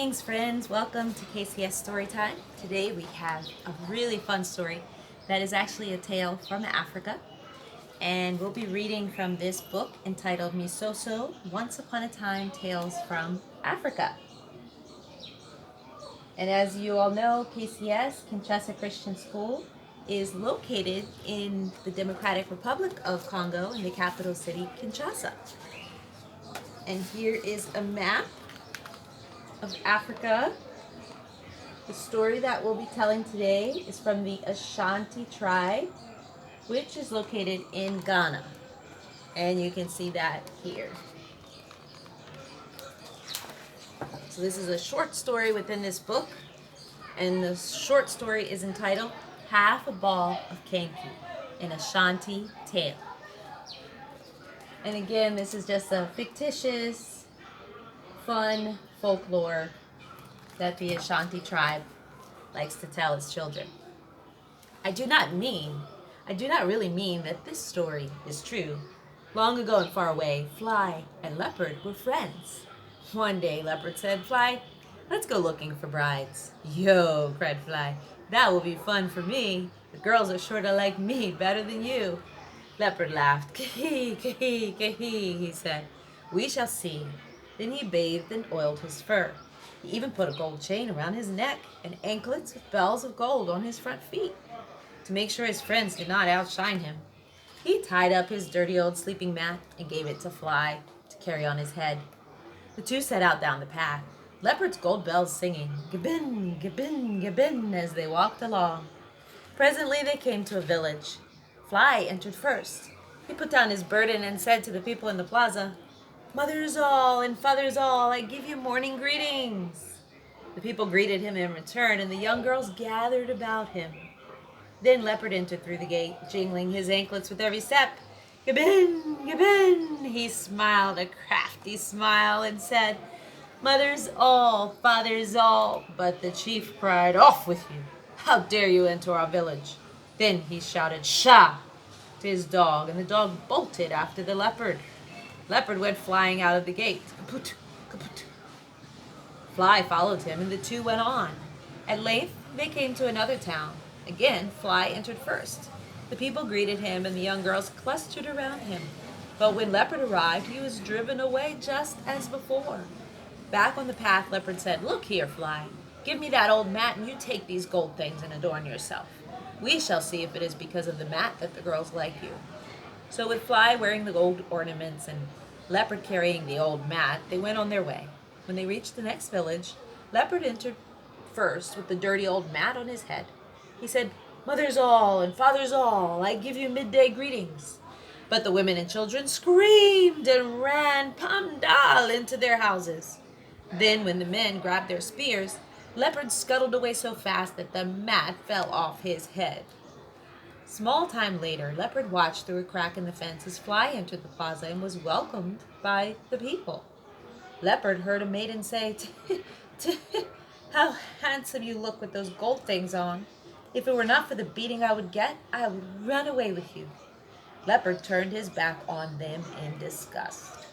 Greetings, friends. Welcome to KCS Storytime. Today we have a really fun story that is actually a tale from Africa. And we'll be reading from this book entitled Misoso, Once Upon a Time Tales from Africa. And as you all know, KCS, Kinshasa Christian School, is located in the Democratic Republic of Congo in the capital city, Kinshasa. And here is a map of Africa. The story that we'll be telling today is from the Ashanti tribe, which is located in Ghana. And you can see that here. So this is a short story within this book, and the short story is entitled Half a Ball of Kenki, an Ashanti Tale. And again, this is just a fictitious, fun folklore that the Ashanti tribe likes to tell its children. I do not really mean that this story is true. Long ago and far away, Fly and Leopard were friends. One day, Leopard said, "Fly, let's go looking for brides." "Yo," cried Fly, "that will be fun for me. The girls are sure to like me better than you." Leopard laughed. "Kee, kee, kee," he said. "We shall see." Then he bathed and oiled his fur. He even put a gold chain around his neck and anklets with bells of gold on his front feet to make sure his friends did not outshine him. He tied up his dirty old sleeping mat and gave it to Fly to carry on his head. The two set out down the path, Leopard's gold bells singing, "Gabin, gabin, gabin," as they walked along. Presently they came to a village. Fly entered first. He put down his burden and said to the people in the plaza, "Mothers all and fathers all, I give you morning greetings." The people greeted him in return, and the young girls gathered about him. Then Leopard entered through the gate, jingling his anklets with every step. "Gabin, gabin," he smiled a crafty smile and said, "Mothers all, fathers all." But the chief cried, "Off with you! How dare you enter our village?" Then he shouted, "Sha!" to his dog, and the dog bolted after the leopard. Leopard went flying out of the gate. Kaput, kaput. Fly followed him, and the two went on. At length, they came to another town. Again, Fly entered first. The people greeted him, and the young girls clustered around him. But when Leopard arrived, he was driven away just as before. Back on the path, Leopard said, "Look here, Fly. Give me that old mat, and you take these gold things and adorn yourself. We shall see if it is because of the mat that the girls like you." So with Fly wearing the gold ornaments and Leopard carrying the old mat, they went on their way. When they reached the next village, Leopard entered first with the dirty old mat on his head. He said, "Mothers all and fathers all, I give you midday greetings." But the women and children screamed and ran pam-dal into their houses. Then when the men grabbed their spears, Leopard scuttled away so fast that the mat fell off his head. Small time later, Leopard watched through a crack in the fence as Fly entered the plaza and was welcomed by the people. Leopard heard a maiden say, "How handsome you look with those gold things on. If it were not for the beating I would get, I would run away with you." Leopard turned his back on them in disgust.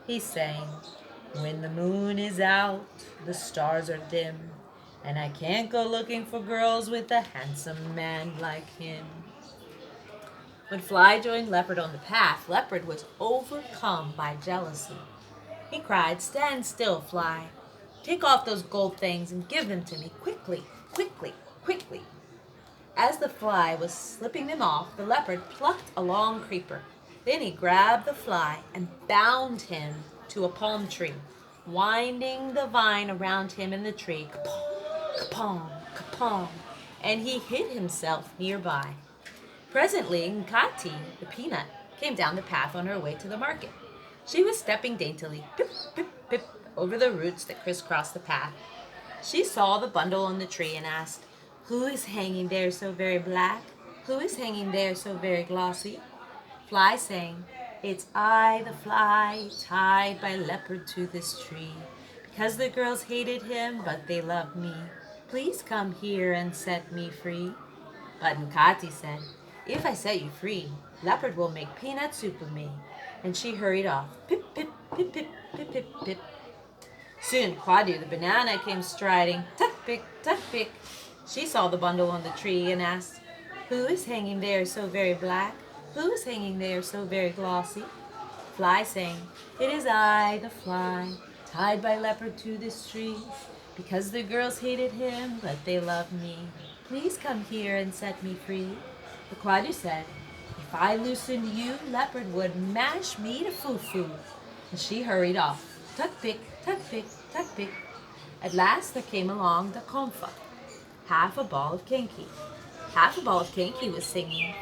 He sang, "When the moon is out, the stars are dim, and I can't go looking for girls with a handsome man like him." When Fly joined Leopard on the path, Leopard was overcome by jealousy. He cried, "Stand still, Fly. Take off those gold things and give them to me quickly, quickly, quickly." As the Fly was slipping them off, the Leopard plucked a long creeper. Then he grabbed the Fly and bound him to a palm tree, winding the vine around him in the tree, kapong, kapong, kapong, and he hid himself nearby. Presently, Nkati, the peanut, came down the path on her way to the market. She was stepping daintily, pip, pip, pip, over the roots that crisscrossed the path. She saw the bundle on the tree and asked, "Who is hanging there so very black? Who is hanging there so very glossy?" Fly sang, "It's I, the Fly, tied by Leopard to this tree, because the girls hated him, but they loved me. Please come here and set me free." But Nkati said, "If I set you free, Leopard will make peanut soup of me." And she hurried off, pip, pip, pip, pip, pip, pip, pip. Soon Claudia the banana came striding. Tuck-pick, tuck-pick. She saw the bundle on the tree and asked, "Who is hanging there so very black? Who is hanging there so very glossy?" Fly sang, "It is I, the fly, tied by leopard to this tree, because the girls hated him, but they loved me. Please come here and set me free." The Quadu said, "If I loosened you, leopard would mash me to foo-foo." And she hurried off. Tuck-pick, tuck-pick, tuck-pick. At last there came along the comfa, half a ball of Kinky. Half a ball of Kinky was singing,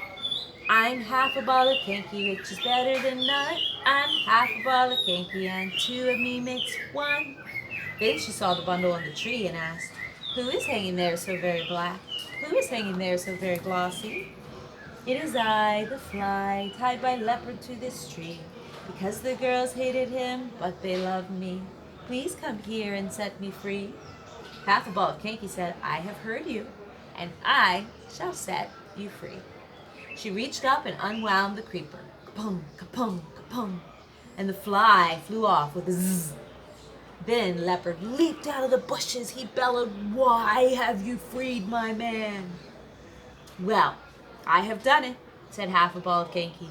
"I'm half a ball of Kinky, which is better than none. I'm half a ball of Kinky, and two of me makes one." Then she saw the bundle on the tree and asked, "Who is hanging there so very black? Who is hanging there so very glossy?" "It is I, the fly, tied by leopard to this tree, because the girls hated him, but they loved me. Please come here and set me free." Half a ball of Kinky said, "I have heard you, and I shall set you free." She reached up and unwound the creeper. Kapung, kapung, kapung. And the fly flew off with a zzz. Then Leopard leaped out of the bushes. He bellowed, "Why have you freed my man?" "Well, I have done it," said Half a Ball of Kinky.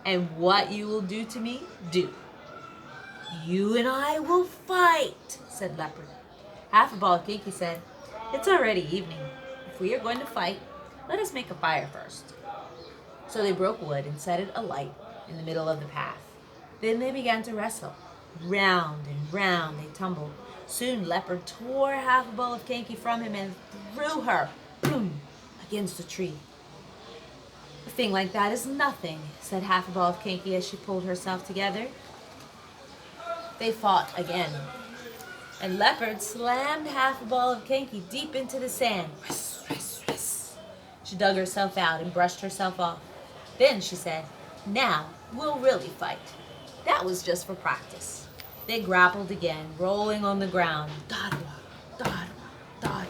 "And what you will do to me, do." "You and I will fight," said Leopard. Half a Ball of Kinky said, "It's already evening. If we are going to fight, let us make a fire first." So they broke wood and set it alight in the middle of the path. Then they began to wrestle. Round and round they tumbled. Soon Leopard tore Half a Ball of Kinky from him and threw her, boom, against a tree. "A thing like that is nothing," said Half a Ball of Kinky as she pulled herself together. They fought again, and Leopard slammed Half a Ball of Kinky deep into the sand. Whiss, whiss, whiss. She dug herself out and brushed herself off. Then she said, "Now we'll really fight." That was just for practice. They grappled again, rolling on the ground. Dodwa, dodwa, dodwa.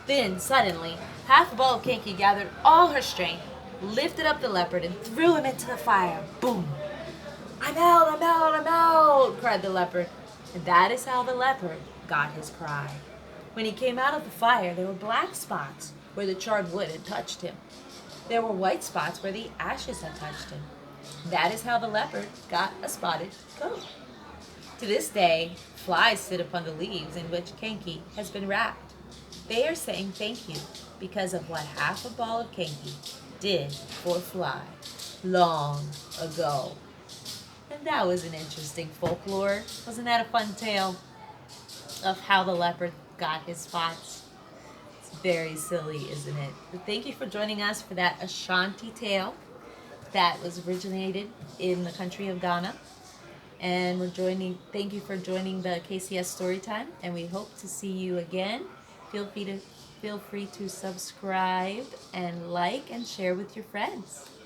Then, suddenly, Half a Ball of Kinky gathered all her strength, lifted up the leopard, and threw him into the fire. Boom! "I'm out, I'm out, I'm out," cried the leopard. And that is how the leopard got his cry. When he came out of the fire, there were black spots where the charred wood had touched him. There were white spots where the ashes had touched him. That is how the leopard got a spotted coat. To this day, flies sit upon the leaves in which Kinky has been wrapped. They are saying thank you because of what Half a Ball of Kinky did for Fly long ago. And that was an interesting folklore. Wasn't that a fun tale of how the leopard got his spots? It's very silly, isn't it? But thank you for joining us for that Ashanti tale that was originated in the country of Ghana. And thank you for joining the KCS Storytime, and we hope to see you again. Feel free to subscribe and like and share with your friends.